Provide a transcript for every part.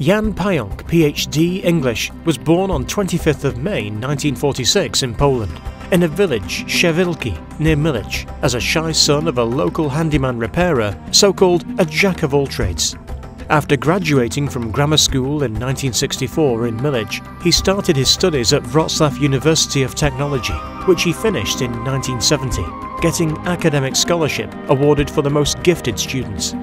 Jan Pajak, PhD English, was born on 25th of May 1946 in Poland, in a village, Szewilki, near Milky, as a shy son of a local handyman repairer, so-called a jack-of-all-trades. After graduating from grammar school in 1964 in Milky, he started his studies at Wrocław University of Technology, which he finished in 1970, getting academic scholarship awarded for the most gifted students.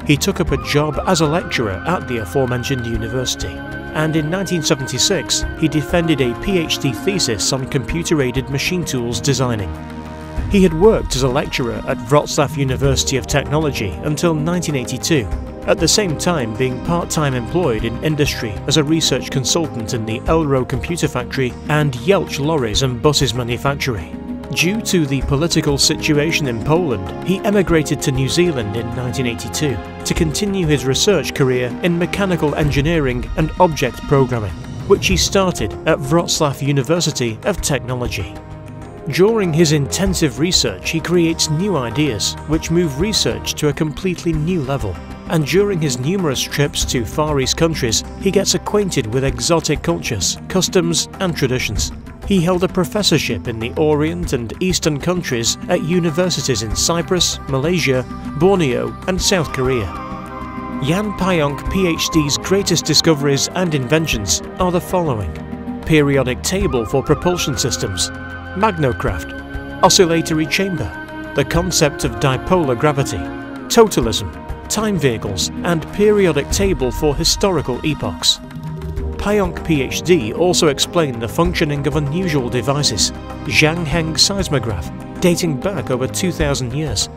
He took up a job as a lecturer at the aforementioned university, and in 1976 he defended a PhD thesis on computer-aided machine tools designing. He had worked as a lecturer at Wrocław University of Technology until 1982, at the same time being part-time employed in industry as a research consultant in the Elro computer factory and Jelcz lorries and buses manufactory. Due to the political situation in Poland, he emigrated to New Zealand in 1982 to continue his research career in mechanical engineering and object programming, which he started at Wrocław University of Technology. During his intensive research, he creates new ideas which move research to a completely new level, and during his numerous trips to Far East countries, he gets acquainted with exotic cultures, customs and traditions. He held a professorship in the Orient and Eastern countries at universities in Cyprus, Malaysia, Borneo and South Korea. Jan Pajak PhD's greatest discoveries and inventions are the following: periodic table for propulsion systems, magnocraft, oscillatory chamber, the concept of dipolar gravity, totalism, time vehicles and periodic table for historical epochs. Pajak PhD also explained the functioning of unusual devices, Zhangheng seismograph, dating back over 2,000 years,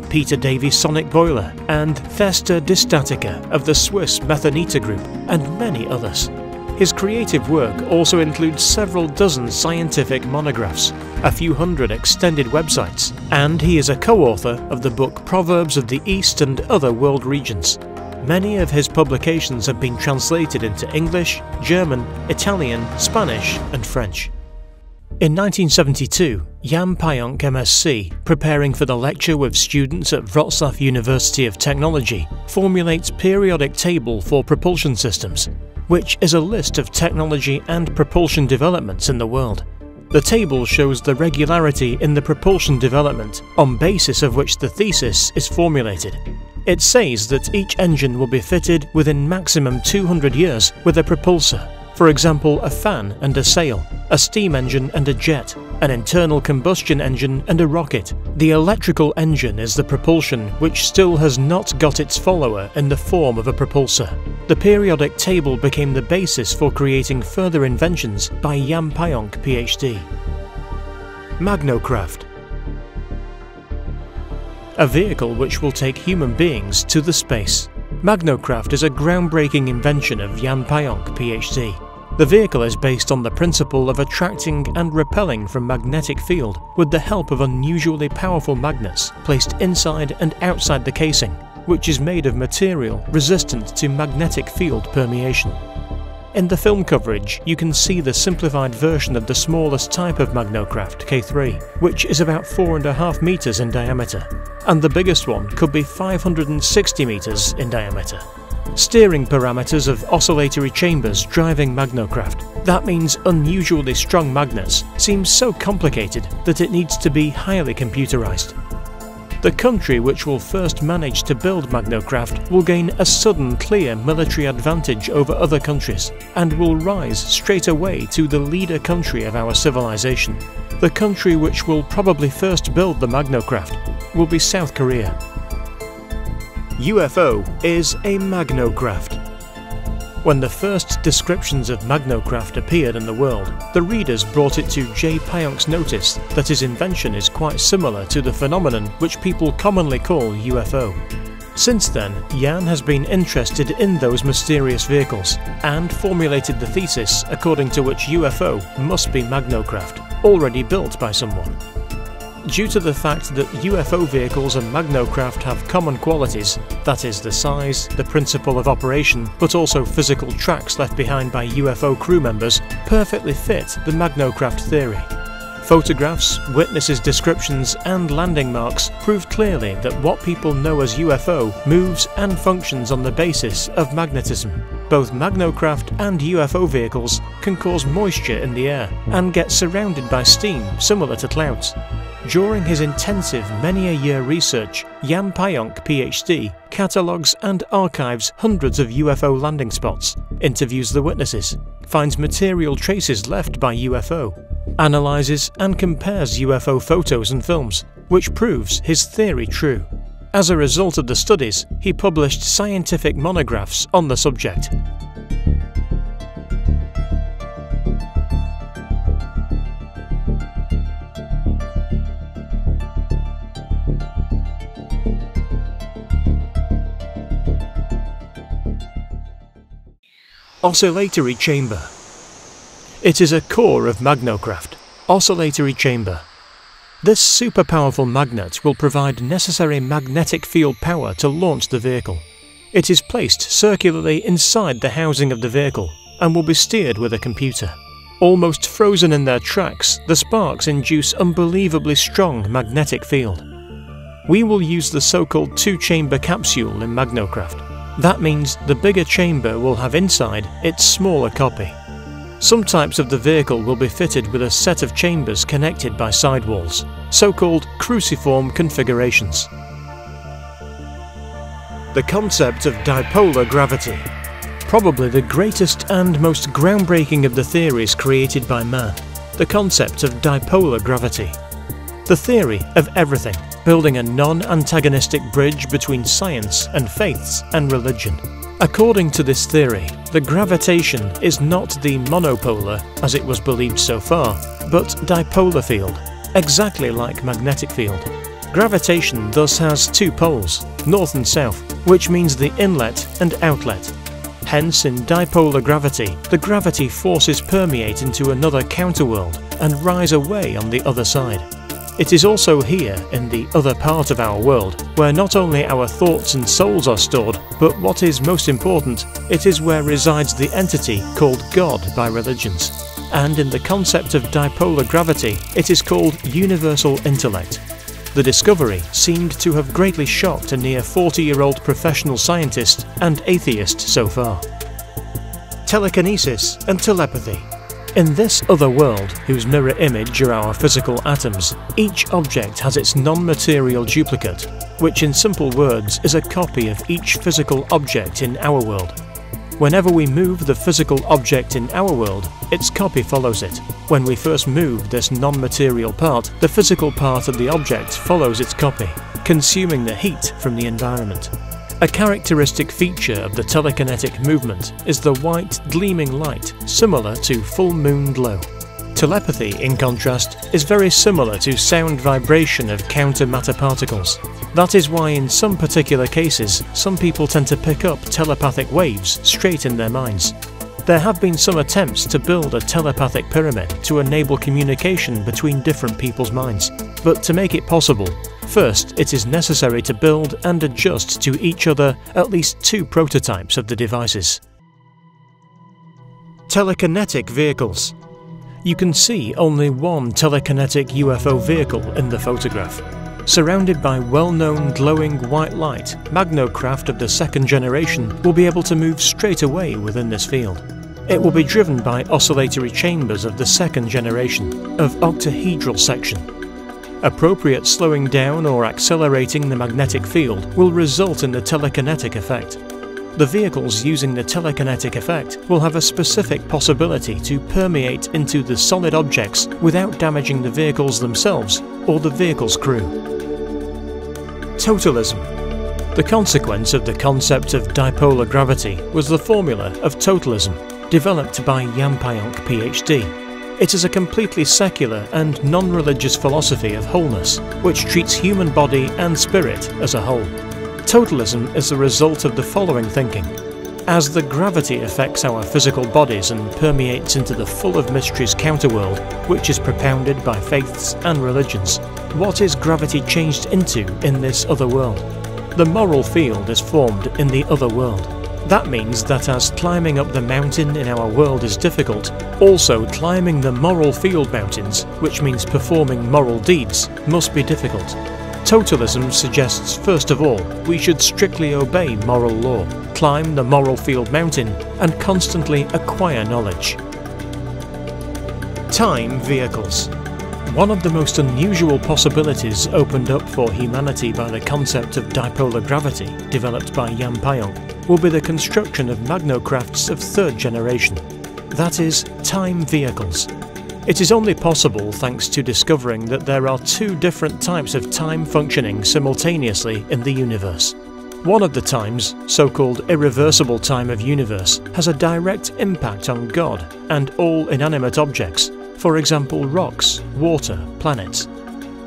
Peter Davy sonic boiler, and Thesta distatica of the Swiss Methanita group, and many others. His creative work also includes several dozen scientific monographs, a few hundred extended websites, and he is a co-author of the book Proverbs of the East and Other World Regions. Many of his publications have been translated into English, German, Italian, Spanish and French. In 1972, Jan Pajak MSc, preparing for the lecture with students at Wrocław University of Technology, formulates periodic table for propulsion systems, which is a list of technology and propulsion developments in the world. The table shows the regularity in the propulsion development, on basis of which the thesis is formulated. It says that each engine will be fitted within maximum 200 years with a propulsor, for example a fan and a sail, a steam engine and a jet, an internal combustion engine and a rocket. The electrical engine is the propulsion which still has not got its follower in the form of a propulsor. The periodic table became the basis for creating further inventions by Jan Pajak PhD. Magnocraft, a vehicle which will take human beings to the space. Magnocraft is a groundbreaking invention of Jan Pajak PhD. The vehicle is based on the principle of attracting and repelling from magnetic field with the help of unusually powerful magnets placed inside and outside the casing, which is made of material resistant to magnetic field permeation. In the film coverage, you can see the simplified version of the smallest type of magnocraft, K3, which is about 4.5 meters in diameter, and the biggest one could be 560 meters in diameter. Steering parameters of oscillatory chambers driving magnocraft. That means unusually strong magnets seems so complicated that it needs to be highly computerized. The country which will first manage to build magnocraft will gain a sudden clear military advantage over other countries and will rise straight away to the leader country of our civilization. The country which will probably first build the magnocraft will be South Korea. UFO is a magnocraft. When the first descriptions of magnocraft appeared in the world, the readers brought it to J. Pajak's notice that his invention is quite similar to the phenomenon which people commonly call UFO. Since then, Jan has been interested in those mysterious vehicles and formulated the thesis according to which UFO must be magnocraft, already built by someone. Due to the fact that UFO vehicles and magnocraft have common qualities, that is the size, the principle of operation, but also physical tracks left behind by UFO crew members, perfectly fit the magnocraft theory. Photographs, witnesses' descriptions and landing marks prove clearly that what people know as UFO moves and functions on the basis of magnetism. both magnocraft and UFO vehicles can cause moisture in the air and get surrounded by steam similar to clouds. During his intensive many-a-year research, Jan Pajak, PhD, catalogues and archives hundreds of UFO landing spots, interviews the witnesses, finds material traces left by UFO, analyses and compares UFO photos and films, which proves his theory true. As a result of the studies, he published scientific monographs on the subject. Oscillatory chamber. It is a core of magnocraft. Oscillatory chamber. This super powerful magnet will provide necessary magnetic field power to launch the vehicle. It is placed circularly inside the housing of the vehicle and will be steered with a computer. Almost frozen in their tracks, the sparks induce unbelievably strong magnetic field. We will use the so-called two-chamber capsule in magnocraft. That means the bigger chamber will have inside its smaller copy. Some types of the vehicle will be fitted with a set of chambers connected by sidewalls, so-called cruciform configurations. The concept of dipolar gravity. Probably the greatest and most groundbreaking of the theories created by man. The concept of dipolar gravity. The theory of everything, building a non-antagonistic bridge between science and faiths and religion. According to this theory, the gravitation is not the monopolar, as it was believed so far, but dipolar field, exactly like magnetic field. Gravitation thus has two poles, north and south, which means the inlet and outlet. Hence, in dipolar gravity, the gravity forces permeate into another counterworld and rise away on the other side. It is also here, in the other part of our world, where not only our thoughts and souls are stored, but what is most important, it is where resides the entity called God by religions. And in the concept of dipolar gravity, it is called universal intellect. The discovery seemed to have greatly shocked a near 40-year-old professional scientist and atheist so far. Telekinesis and telepathy. In this other world, whose mirror image are our physical atoms, each object has its non-material duplicate, which in simple words is a copy of each physical object in our world. Whenever we move the physical object in our world, its copy follows it. When we first move this non-material part, the physical part of the object follows its copy, consuming the heat from the environment. A characteristic feature of the telekinetic movement is the white, gleaming light, similar to full moon glow. Telepathy, in contrast, is very similar to sound vibration of counter-matter particles. That is why in some particular cases, some people tend to pick up telepathic waves straight in their minds. There have been some attempts to build a telepathic pyramid to enable communication between different people's minds, but to make it possible, first, it is necessary to build and adjust to each other at least two prototypes of the devices. Telekinetic Vehicles. You can see only one telekinetic UFO vehicle in the photograph. Surrounded by well-known glowing white light, magnocraft of the second generation will be able to move straight away within this field. It will be driven by oscillatory chambers of the second generation, of octahedral section. Appropriate slowing down or accelerating the magnetic field will result in the telekinetic effect. The vehicles using the telekinetic effect will have a specific possibility to permeate into the solid objects without damaging the vehicles themselves or the vehicle's crew. Totalism. The consequence of the concept of dipolar gravity was the formula of totalism, developed by Jan Pajak, PhD. It is a completely secular and non-religious philosophy of wholeness, which treats human body and spirit as a whole. Totalism is the result of the following thinking. As the gravity affects our physical bodies and permeates into the full of mysteries counterworld, which is propounded by faiths and religions, what is gravity changed into in this other world? The moral field is formed in the other world. That means that as climbing up the mountain in our world is difficult, also climbing the moral field mountains, which means performing moral deeds, must be difficult. Totalism suggests, first of all, we should strictly obey moral law, climb the moral field mountain, and constantly acquire knowledge. Time vehicles. One of the most unusual possibilities opened up for humanity by the concept of dipolar gravity, developed by Jan Pajak, will be the construction of magnocrafts of third generation, that is, time vehicles. It is only possible thanks to discovering that there are two different types of time functioning simultaneously in the universe. One of the times, so-called irreversible time of universe, has a direct impact on God and all inanimate objects, for example rocks, water, planets.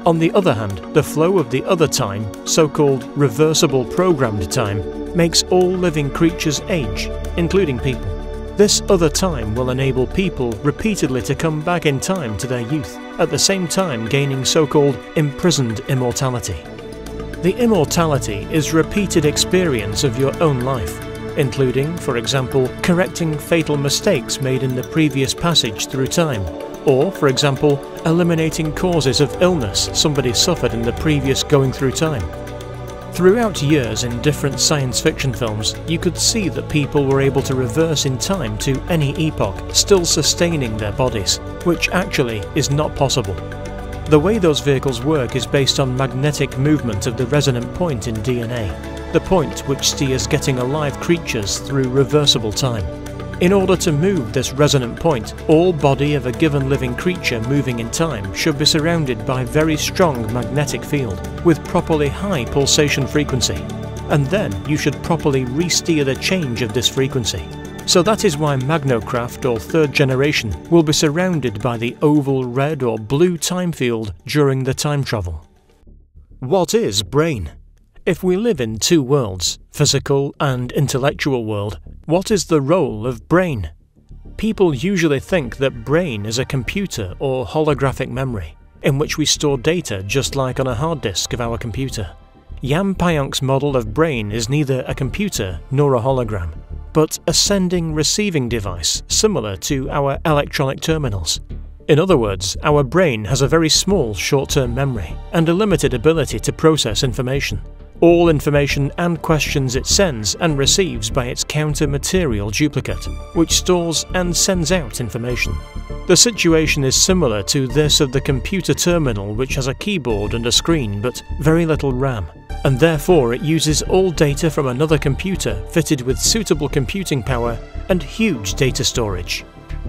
On the other hand, the flow of the other time, so-called reversible programmed time, makes all living creatures age, including people. This other time will enable people repeatedly to come back in time to their youth, at the same time gaining so-called imprisoned immortality. The immortality is repeated experience of your own life, including, for example, correcting fatal mistakes made in the previous passage through time, or, for example, eliminating causes of illness somebody suffered in the previous going through time. Throughout years in different science fiction films, you could see that people were able to reverse in time to any epoch, still sustaining their bodies, which actually is not possible. The way those vehicles work is based on magnetic movement of the resonant point in DNA, the point which steers getting alive creatures through reversible time. In order to move this resonant point, all body of a given living creature moving in time should be surrounded by very strong magnetic field with properly high pulsation frequency, and then you should properly re-steer the change of this frequency. So that is why magnocraft or third generation will be surrounded by the oval red or blue time field during the time travel. What is brain? If we live in two worlds, physical and intellectual world, what is the role of brain? People usually think that brain is a computer or holographic memory, in which we store data just like on a hard disk of our computer. Jan Pajak's model of brain is neither a computer nor a hologram, but a sending-receiving device similar to our electronic terminals. In other words, our brain has a very small short-term memory and a limited ability to process information. All information and questions it sends and receives by its counter-material duplicate, which stores and sends out information. The situation is similar to this of the computer terminal, which has a keyboard and a screen but very little RAM, and therefore it uses all data from another computer fitted with suitable computing power and huge data storage.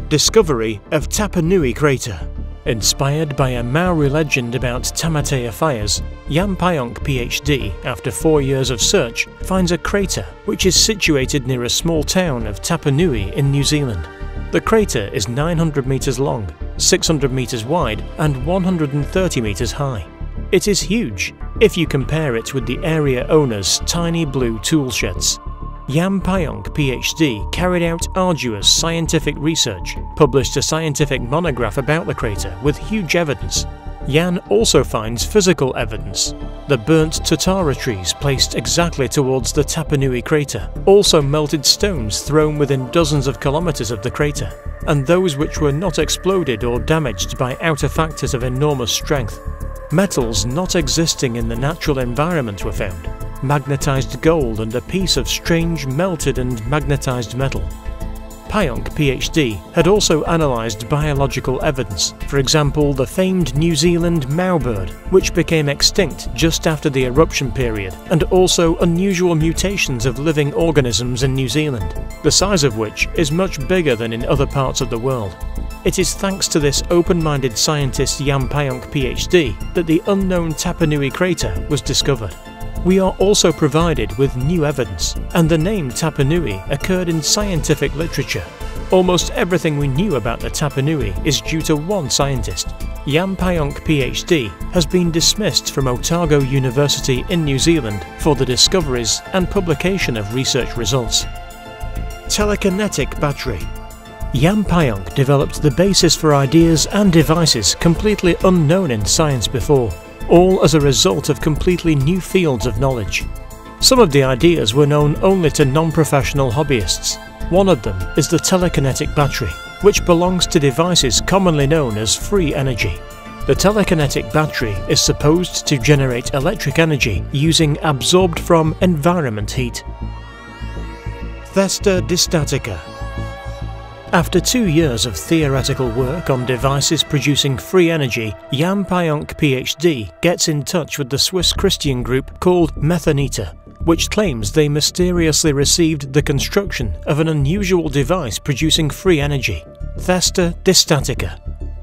Discovery of Tapanui crater. Inspired by a Maori legend about Tamatea fires, Jan Pajak PhD, after 4 years of search, finds a crater which is situated near a small town of Tapanui in New Zealand. The crater is 900 meters long, 600 meters wide and 130 meters high. It is huge, if you compare it with the area owner's tiny blue tool sheds. Jan Pajak PhD carried out arduous scientific research, published a scientific monograph about the crater with huge evidence. Jan also finds physical evidence. The burnt totara trees placed exactly towards the Tapanui crater, also melted stones thrown within dozens of kilometers of the crater, and those which were not exploded or damaged by outer factors of enormous strength. Metals not existing in the natural environment were found. Magnetized gold and a piece of strange melted and magnetized metal. Pająk PhD had also analysed biological evidence, for example the famed New Zealand mowbird, which became extinct just after the eruption period, and also unusual mutations of living organisms in New Zealand, the size of which is much bigger than in other parts of the world. It is thanks to this open-minded scientist Jan Pajak PhD that the unknown Tapanui crater was discovered. We are also provided with new evidence, and the name Tapanui occurred in scientific literature. Almost everything we knew about the Tapanui is due to one scientist. Jan Pajak PhD has been dismissed from Otago University in New Zealand for the discoveries and publication of research results. Telekinetic battery. Jan Pajak developed the basis for ideas and devices completely unknown in science before, all as a result of completely new fields of knowledge. Some of the ideas were known only to non-professional hobbyists. One of them is the telekinetic battery, which belongs to devices commonly known as free energy. The telekinetic battery is supposed to generate electric energy using absorbed from environment heat. Thesta distatica. After 2 years of theoretical work on devices producing free energy, Jan Pajak PhD gets in touch with the Swiss Christian group called Methanita, which claims they mysteriously received the construction of an unusual device producing free energy, Thesta distatica.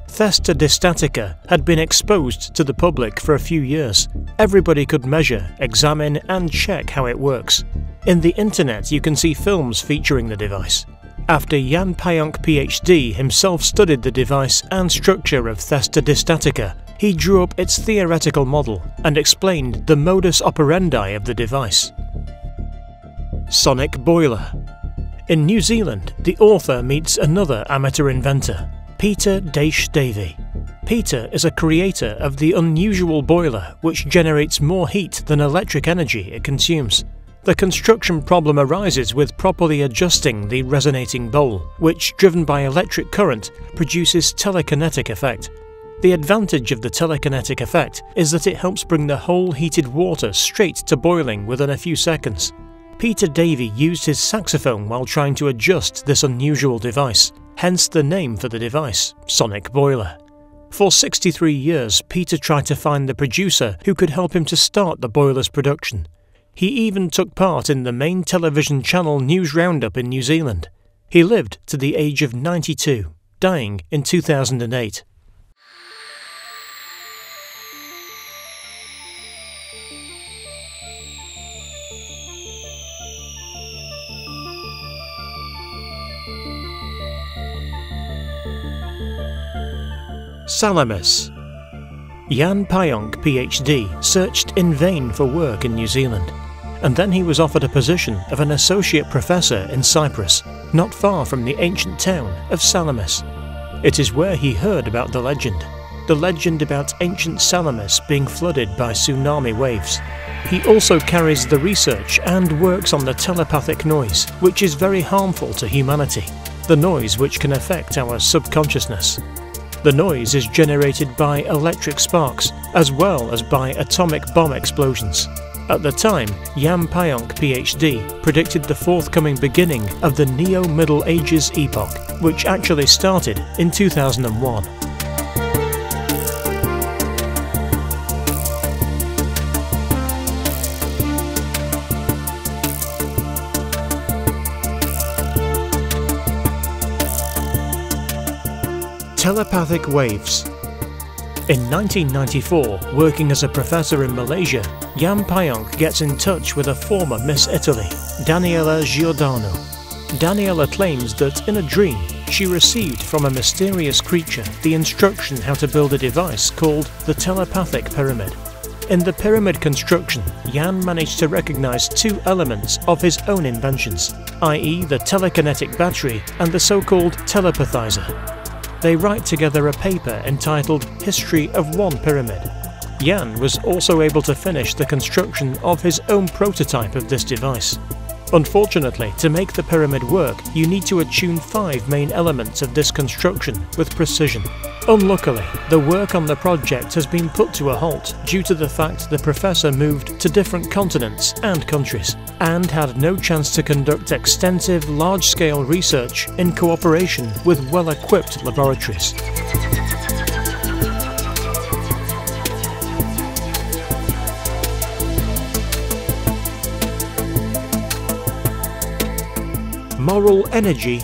Thesta distatica had been exposed to the public for a few years. Everybody could measure, examine and check how it works. In the internet you can see films featuring the device. After Jan Pajak PhD himself studied the device and structure of Thesta distatica, he drew up its theoretical model and explained the modus operandi of the device. Sonic boiler. In New Zealand, the author meets another amateur inventor, Peter Davey. Peter is a creator of the unusual boiler which generates more heat than electric energy it consumes. The construction problem arises with properly adjusting the resonating bowl, which, driven by electric current, produces telekinetic effect. The advantage of the telekinetic effect is that it helps bring the whole heated water straight to boiling within a few seconds. Peter Davey used his saxophone while trying to adjust this unusual device, hence the name for the device, Sonic Boiler. For 63 years, Peter tried to find the producer who could help him to start the boiler's production. He even took part in the main television channel News Roundup in New Zealand. He lived to the age of 92, dying in 2008. Salamis. Jan Pajak PhD searched in vain for work in New Zealand, and then he was offered a position of an associate professor in Cyprus, not far from the ancient town of Salamis. It is where he heard about the legend about ancient Salamis being flooded by tsunami waves. He also carries the research and works on the telepathic noise, which is very harmful to humanity, the noise which can affect our subconsciousness. The noise is generated by electric sparks, as well as by atomic bomb explosions. At the time, Jan Pajak PhD predicted the forthcoming beginning of the Neo-Middle Ages epoch, which actually started in 2001. Telepathic waves. In 1994, working as a professor in Malaysia, Jan Pajak gets in touch with a former Miss Italy, Daniela Giordano. Daniela claims that in a dream, she received from a mysterious creature the instruction how to build a device called the telepathic pyramid. In the pyramid construction, Jan managed to recognize two elements of his own inventions, i.e. the telekinetic battery and the so-called telepathizer. They write together a paper entitled History of One Pyramid. Jan was also able to finish the construction of his own prototype of this device. Unfortunately, to make the pyramid work, you need to attune 5 main elements of this construction with precision. Unluckily, the work on the project has been put to a halt due to the fact the professor moved to different continents and countries, and had no chance to conduct extensive, large-scale research in cooperation with well-equipped laboratories. Moral energy.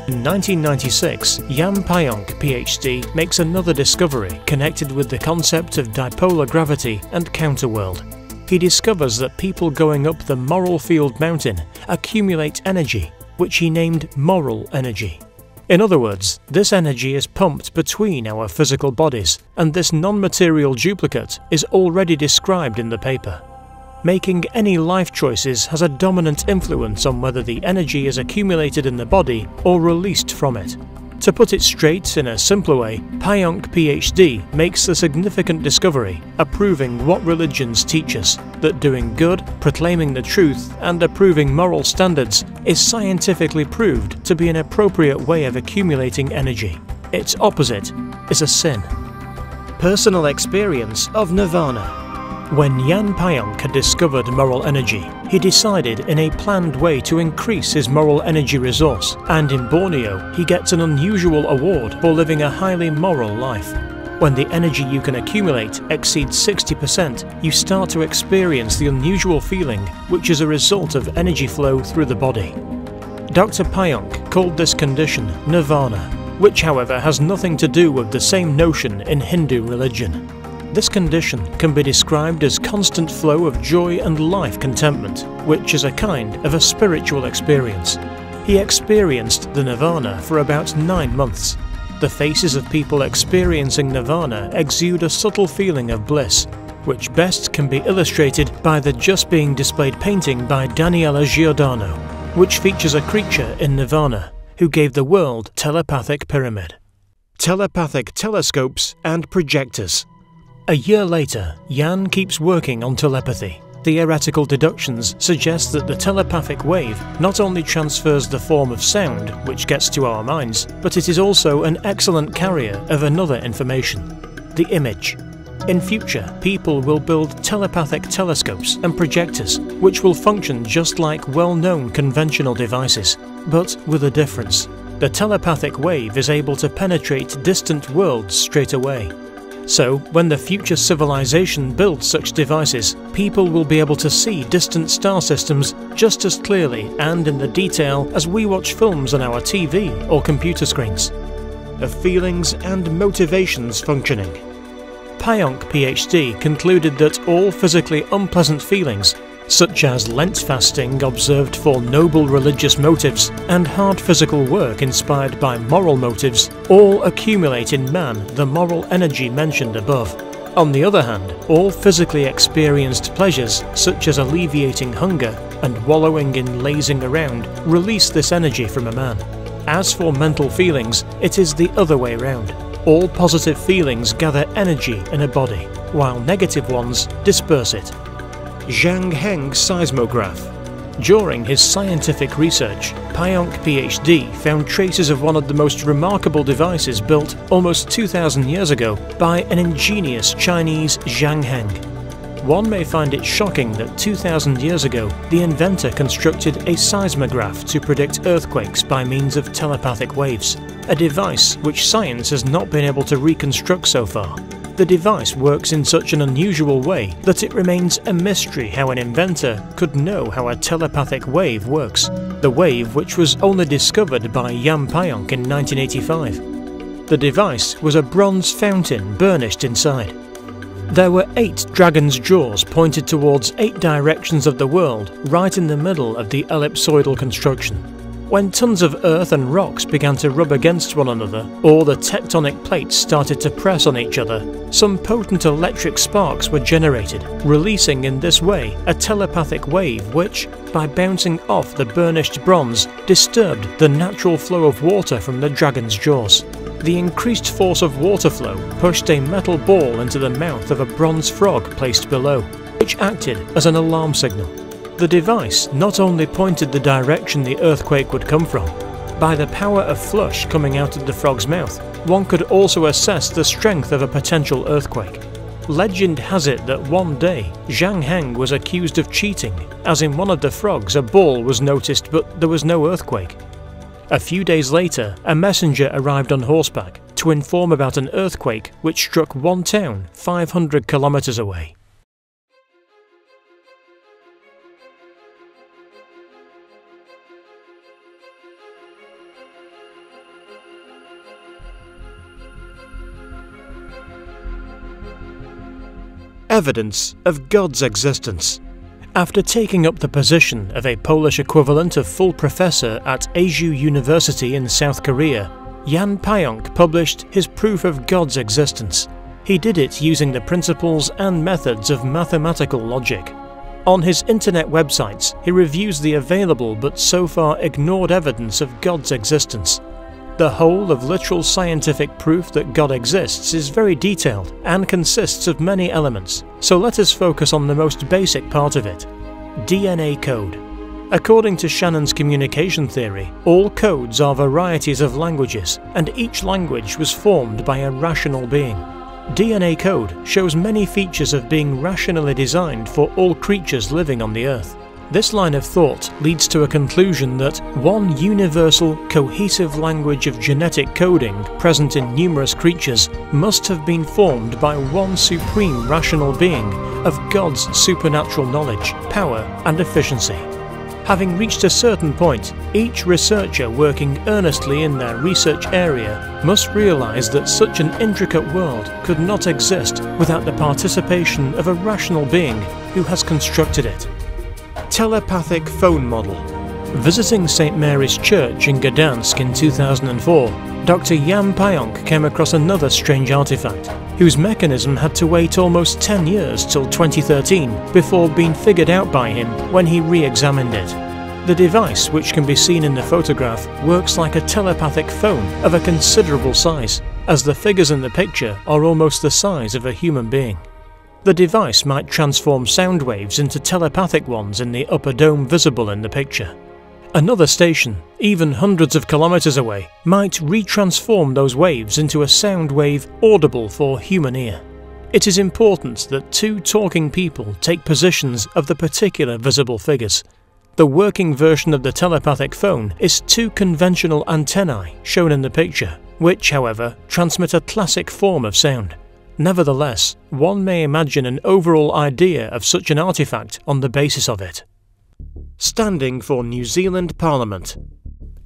In 1996, Jan Pajak PhD makes another discovery connected with the concept of dipolar gravity and counterworld. He discovers that people going up the Moral Field mountain accumulate energy, which he named moral energy. In other words, this energy is pumped between our physical bodies, and this non-material duplicate is already described in the paper. Making any life choices has a dominant influence on whether the energy is accumulated in the body or released from it. To put it straight in a simpler way, Pajak PhD makes the significant discovery, approving what religions teach us, that doing good, proclaiming the truth, and approving moral standards is scientifically proved to be an appropriate way of accumulating energy. Its opposite is a sin. personal experience of nirvana. When Jan Pajak had discovered moral energy, he decided in a planned way to increase his moral energy resource, and in Borneo he gets an unusual award for living a highly moral life. When the energy you can accumulate exceeds 60%, you start to experience the unusual feeling which is a result of energy flow through the body. Dr. Pająk called this condition nirvana, which however has nothing to do with the same notion in Hindu religion. This condition can be described as constant flow of joy and life contentment, which is a kind of a spiritual experience. He experienced the nirvana for about 9 months. The faces of people experiencing nirvana exude a subtle feeling of bliss, which best can be illustrated by the just being displayed painting by Daniela Giordano, which features a creature in nirvana who gave the world telepathic pyramid, telepathic telescopes and projectors. A year later, Jan keeps working on telepathy. Theoretical deductions suggest that the telepathic wave not only transfers the form of sound, which gets to our minds, but it is also an excellent carrier of another information, the image. In future, people will build telepathic telescopes and projectors, which will function just like well-known conventional devices, but with a difference. The telepathic wave is able to penetrate distant worlds straight away. So, when the future civilization builds such devices, people will be able to see distant star systems just as clearly and in the detail as we watch films on our TV or computer screens. Of feelings and motivations functioning. Pająk PhD concluded that all physically unpleasant feelings, such as Lent fasting observed for noble religious motives and hard physical work inspired by moral motives, all accumulate in man the moral energy mentioned above. On the other hand, all physically experienced pleasures, such as alleviating hunger and wallowing in lazing around, release this energy from a man. As for mental feelings, it is the other way round. All positive feelings gather energy in a body, while negative ones disperse it. Zhang Heng's seismograph. During his scientific research, Pająk PhD found traces of one of the most remarkable devices built almost 2,000 years ago by an ingenious Chinese Zhang Heng. One may find it shocking that 2,000 years ago, the inventor constructed a seismograph to predict earthquakes by means of telepathic waves, a device which science has not been able to reconstruct so far. The device works in such an unusual way that it remains a mystery how an inventor could know how a telepathic wave works, the wave which was only discovered by Jan Pajak in 1985. The device was a bronze fountain burnished inside. There were 8 dragon's jaws pointed towards 8 directions of the world right in the middle of the ellipsoidal construction. When tons of earth and rocks began to rub against one another, or the tectonic plates started to press on each other, some potent electric sparks were generated, releasing in this way a telepathic wave which, by bouncing off the burnished bronze, disturbed the natural flow of water from the dragon's jaws. The increased force of water flow pushed a metal ball into the mouth of a bronze frog placed below, which acted as an alarm signal. The device not only pointed the direction the earthquake would come from, by the power of flush coming out of the frog's mouth, one could also assess the strength of a potential earthquake. Legend has it that one day, Zhang Heng was accused of cheating, as in one of the frogs a ball was noticed but there was no earthquake. A few days later, a messenger arrived on horseback to inform about an earthquake which struck one town 500 kilometers away. Evidence of God's existence. After taking up the position of a Polish equivalent of full professor at Aju University in South Korea, Jan Pajak published his proof of God's existence. He did it using the principles and methods of mathematical logic. On his internet websites, he reviews the available but so far ignored evidence of God's existence. The whole of literal scientific proof that God exists is very detailed and consists of many elements, so let us focus on the most basic part of it: DNA code. According to Shannon's communication theory, all codes are varieties of languages, and each language was formed by a rational being. DNA code shows many features of being rationally designed for all creatures living on the Earth. This line of thought leads to a conclusion that one universal, cohesive language of genetic coding present in numerous creatures must have been formed by one supreme rational being of God's supernatural knowledge, power, and efficiency. Having reached a certain point, each researcher working earnestly in their research area must realize that such an intricate world could not exist without the participation of a rational being who has constructed it. Telepathic phone model. Visiting St. Mary's Church in Gdansk in 2004, Dr. Jan Pajak came across another strange artifact, whose mechanism had to wait almost 10 years till 2013 before being figured out by him when he re-examined it. The device, which can be seen in the photograph, works like a telepathic phone of a considerable size, as the figures in the picture are almost the size of a human being. The device might transform sound waves into telepathic ones in the upper dome visible in the picture. Another station, even hundreds of kilometers away, might retransform those waves into a sound wave audible for human ear. It is important that two talking people take positions of the particular visible figures. The working version of the telepathic phone is two conventional antennae shown in the picture, which, however, transmit a classic form of sound. Nevertheless, one may imagine an overall idea of such an artifact on the basis of it. Standing for New Zealand Parliament.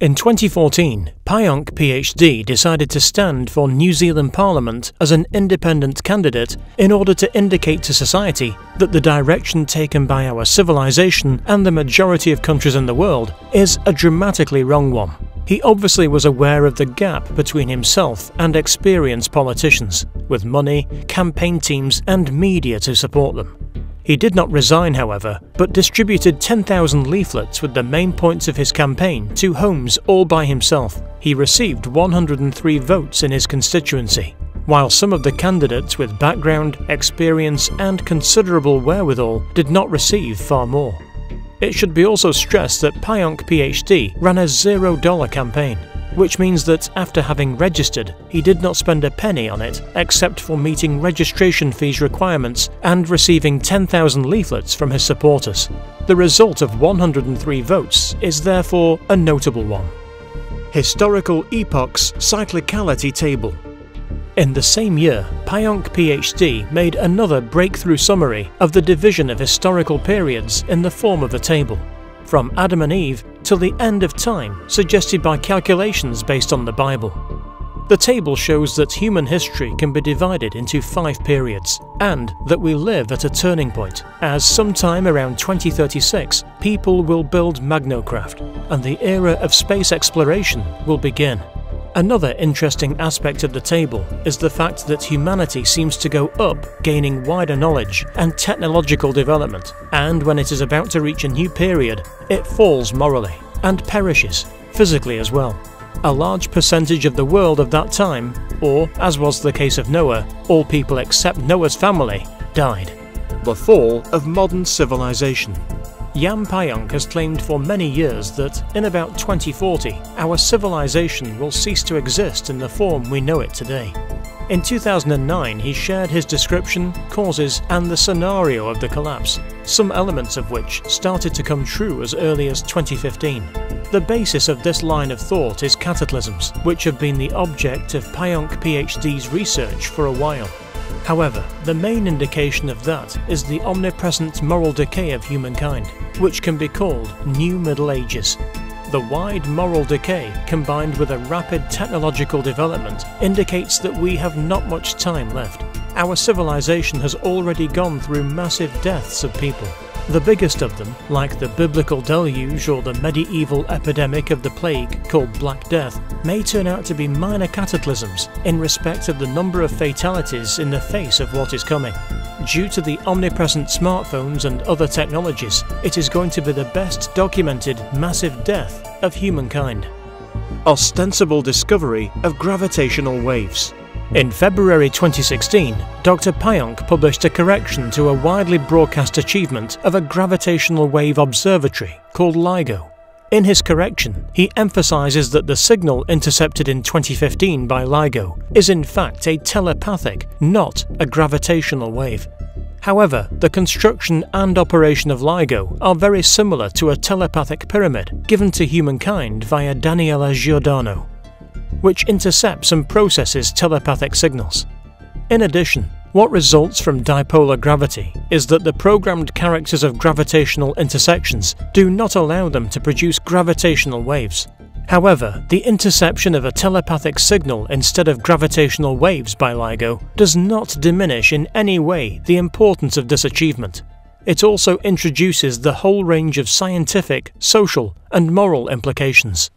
In 2014, Pająk PhD decided to stand for New Zealand Parliament as an independent candidate in order to indicate to society that the direction taken by our civilization and the majority of countries in the world is a dramatically wrong one. He obviously was aware of the gap between himself and experienced politicians, with money, campaign teams and media to support them. He did not resign, however, but distributed 10,000 leaflets with the main points of his campaign to homes all by himself. He received 103 votes in his constituency, while some of the candidates with background, experience and considerable wherewithal did not receive far more. It should be also stressed that Pająk PhD ran a $0 campaign, which means that after having registered, he did not spend a penny on it except for meeting registration fees requirements and receiving 10,000 leaflets from his supporters. The result of 103 votes is therefore a notable one. Historical Epochs Cyclicality Table. In the same year, Pająk PhD made another breakthrough summary of the division of historical periods in the form of a table, from Adam and Eve till the end of time, suggested by calculations based on the Bible. The table shows that human history can be divided into 5 periods, and that we live at a turning point, as sometime around 2036 people will build magnocraft, and the era of space exploration will begin. Another interesting aspect of the table is the fact that humanity seems to go up, gaining wider knowledge and technological development, and when it is about to reach a new period, it falls morally, and perishes, physically as well. A large percentage of the world of that time, or, as was the case of Noah, all people except Noah's family, died. The fall of modern civilization. Jan Pajak has claimed for many years that, in about 2040, our civilization will cease to exist in the form we know it today. In 2009, he shared his description, causes, and the scenario of the collapse, some elements of which started to come true as early as 2015. The basis of this line of thought is cataclysms, which have been the object of Pająk PhD's research for a while. However, the main indication of that is the omnipresent moral decay of humankind, which can be called New Middle Ages. The wide moral decay, combined with a rapid technological development, indicates that we have not much time left. Our civilization has already gone through massive deaths of people. The biggest of them, like the biblical deluge or the medieval epidemic of the plague called Black Death, may turn out to be minor cataclysms in respect of the number of fatalities in the face of what is coming. Due to the omnipresent smartphones and other technologies, it is going to be the best documented massive death of humankind. Ostensible discovery of gravitational waves. In February 2016, Dr. Pająk published a correction to a widely broadcast achievement of a gravitational wave observatory called LIGO. In his correction, he emphasises that the signal intercepted in 2015 by LIGO is in fact a telepathic, not a gravitational wave. However, the construction and operation of LIGO are very similar to a telepathic pyramid given to humankind via Daniela Giordano, which intercepts and processes telepathic signals. In addition, what results from dipolar gravity is that the programmed characters of gravitational intersections do not allow them to produce gravitational waves. However, the interception of a telepathic signal instead of gravitational waves by LIGO does not diminish in any way the importance of this achievement. It also introduces the whole range of scientific, social, and moral implications.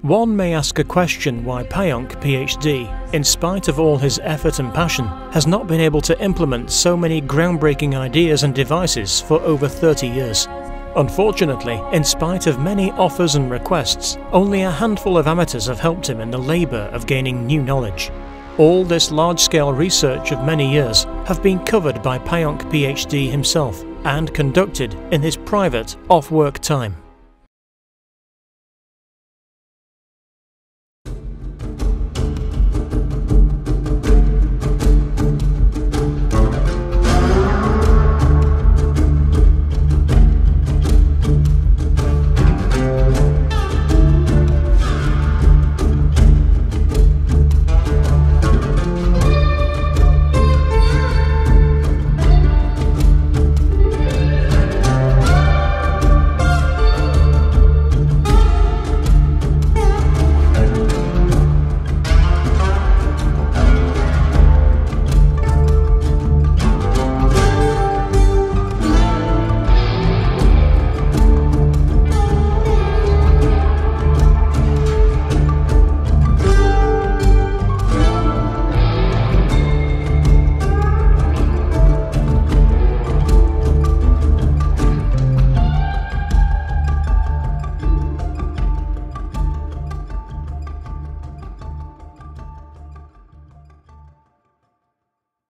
One may ask a question why Pająk, PhD, in spite of all his effort and passion, has not been able to implement so many groundbreaking ideas and devices for over 30 years. Unfortunately, in spite of many offers and requests, only a handful of amateurs have helped him in the labour of gaining new knowledge. All this large-scale research of many years have been covered by Pająk, PhD himself and conducted in his private, off-work time.